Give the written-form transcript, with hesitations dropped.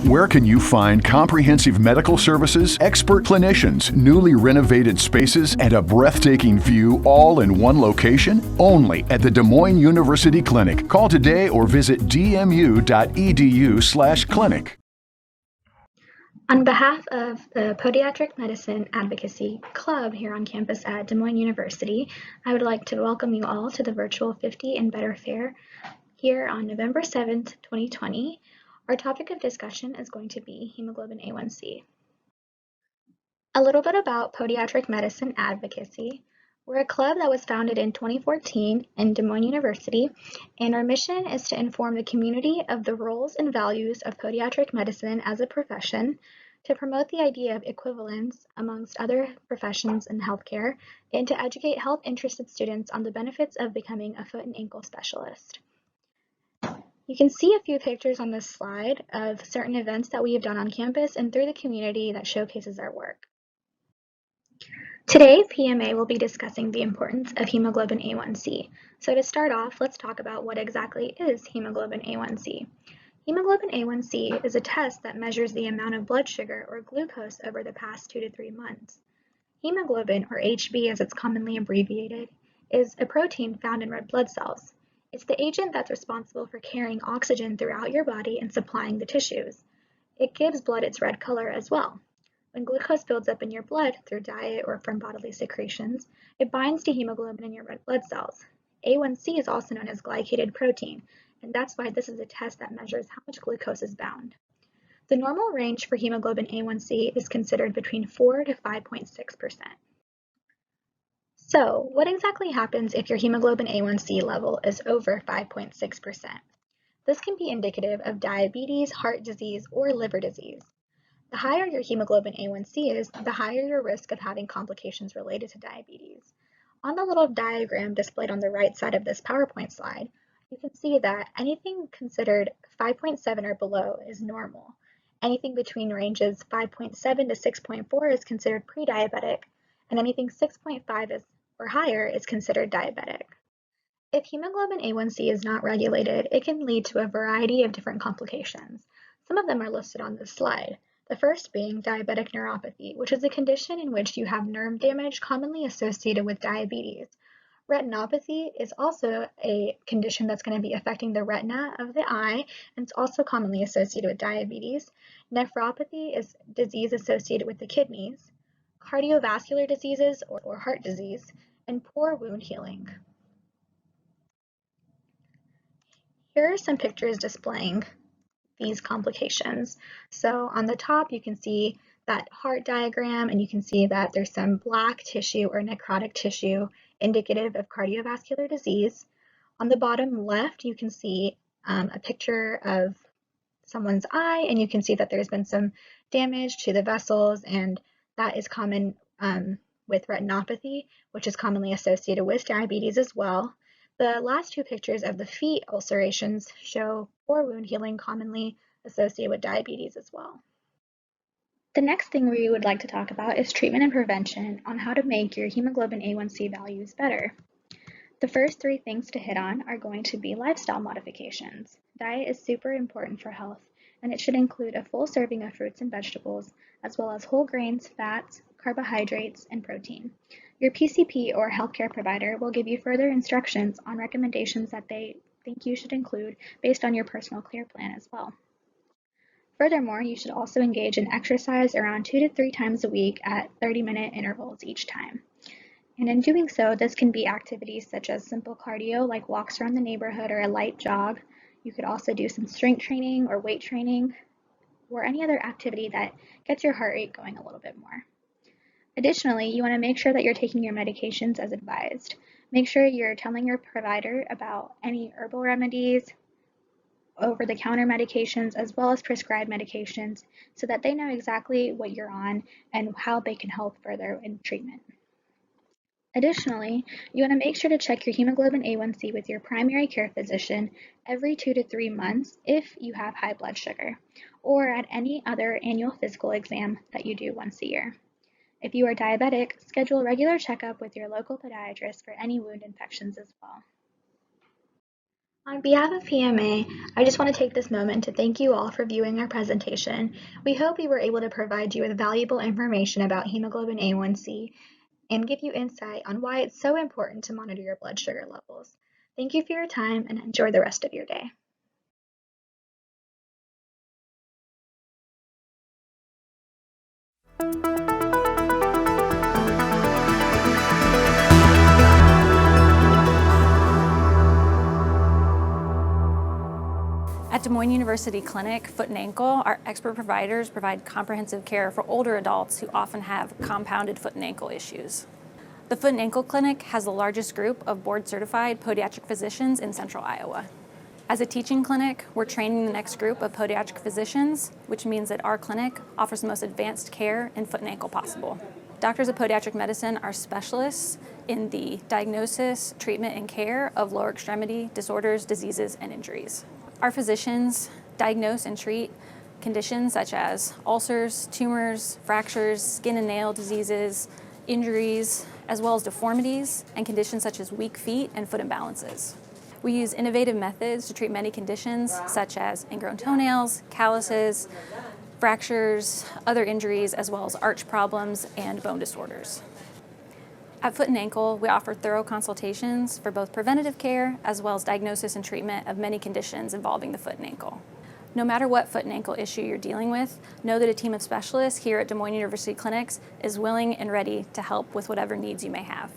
Where can you find comprehensive medical services, expert clinicians, newly renovated spaces, and a breathtaking view all in one location? Only at the Des Moines University Clinic. Call today or visit dmu.edu/clinic. On behalf of the Podiatric Medicine Advocacy Club here on campus at Des Moines University, I would like to welcome you all to the virtual 50 and Better Fair here on November 7th, 2020. Our topic of discussion is going to be hemoglobin A1C. A little bit about Podiatric Medicine Advocacy. We're a club that was founded in 2014 in Des Moines University, and our mission is to inform the community of the roles and values of podiatric medicine as a profession, to promote the idea of equivalence amongst other professions in healthcare, and to educate health-interested students on the benefits of becoming a foot and ankle specialist. You can see a few pictures on this slide of certain events that we have done on campus and through the community that showcases our work. Today, PMA will be discussing the importance of hemoglobin A1C. So to start off, let's talk about what exactly is hemoglobin A1C. Hemoglobin A1C is a test that measures the amount of blood sugar or glucose over the past 2 to 3 months. Hemoglobin, or HB as it's commonly abbreviated, is a protein found in red blood cells. It's the agent that's responsible for carrying oxygen throughout your body and supplying the tissues. It gives blood its red color as well. When glucose builds up in your blood through diet or from bodily secretions, it binds to hemoglobin in your red blood cells. A1C is also known as glycated protein, and that's why this is a test that measures how much glucose is bound. The normal range for hemoglobin A1C is considered between 4 to 5.6%. So, what exactly happens if your hemoglobin A1C level is over 5.6%? This can be indicative of diabetes, heart disease, or liver disease. The higher your hemoglobin A1C is, the higher your risk of having complications related to diabetes. On the little diagram displayed on the right side of this PowerPoint slide, you can see that anything considered 5.7 or below is normal. Anything between ranges 5.7 to 6.4 is considered pre-diabetic, and anything 6.5 or higher is considered diabetic. If hemoglobin A1C is not regulated, it can lead to a variety of different complications. Some of them are listed on this slide. The first being diabetic neuropathy, which is a condition in which you have nerve damage commonly associated with diabetes. Retinopathy is also a condition that's going to be affecting the retina of the eye, and it's also commonly associated with diabetes. Nephropathy is disease associated with the kidneys. Cardiovascular diseases or heart disease, and poor wound healing. Here are some pictures displaying these complications. So on the top, you can see that heart diagram, and you can see that there's some black tissue or necrotic tissue indicative of cardiovascular disease. On the bottom left, you can see a picture of someone's eye, and you can see that there's been some damage to the vessels, and that is common with retinopathy, which is commonly associated with diabetes as well. The last two pictures of the feet ulcerations show poor wound healing commonly associated with diabetes as well. The next thing we would like to talk about is treatment and prevention on how to make your hemoglobin A1C values better. The first 3 things to hit on are going to be lifestyle modifications. Diet is super important for health, and it should include a full serving of fruits and vegetables, as well as whole grains, fats, carbohydrates, and protein. Your PCP or healthcare provider will give you further instructions on recommendations that they think you should include based on your personal care plan as well. Furthermore, you should also engage in exercise around 2 to 3 times a week at 30-minute intervals each time. And in doing so, this can be activities such as simple cardio like walks around the neighborhood or a light jog. You could also do some strength training or weight training, or any other activity that gets your heart rate going a little bit more. Additionally, you want to make sure that you're taking your medications as advised. Make sure you're telling your provider about any herbal remedies, over-the-counter medications, as well as prescribed medications, so that they know exactly what you're on and how they can help further in treatment. Additionally, you want to make sure to check your hemoglobin A1C with your primary care physician every 2 to 3 months if you have high blood sugar, or at any other annual physical exam that you do once a year. If you are diabetic, schedule a regular checkup with your local podiatrist for any wound infections as well. On behalf of PMA, I just want to take this moment to thank you all for viewing our presentation. We hope we were able to provide you with valuable information about hemoglobin A1C and give you insight on why it's so important to monitor your blood sugar levels. Thank you for your time and enjoy the rest of your day. At Des Moines University Clinic, Foot and Ankle, our expert providers provide comprehensive care for older adults who often have compounded foot and ankle issues. The Foot and Ankle Clinic has the largest group of board-certified podiatric physicians in central Iowa. As a teaching clinic, we're training the next group of podiatric physicians, which means that our clinic offers the most advanced care in foot and ankle possible. Doctors of podiatric medicine are specialists in the diagnosis, treatment, and care of lower extremity disorders, diseases, and injuries. Our physicians diagnose and treat conditions such as ulcers, tumors, fractures, skin and nail diseases, injuries, as well as deformities and conditions such as weak feet and foot imbalances. We use innovative methods to treat many conditions such as ingrown toenails, calluses, fractures, other injuries, as well as arch problems and bone disorders. At Foot and Ankle, we offer thorough consultations for both preventative care as well as diagnosis and treatment of many conditions involving the foot and ankle. No matter what foot and ankle issue you're dealing with, know that a team of specialists here at Des Moines University Clinics is willing and ready to help with whatever needs you may have.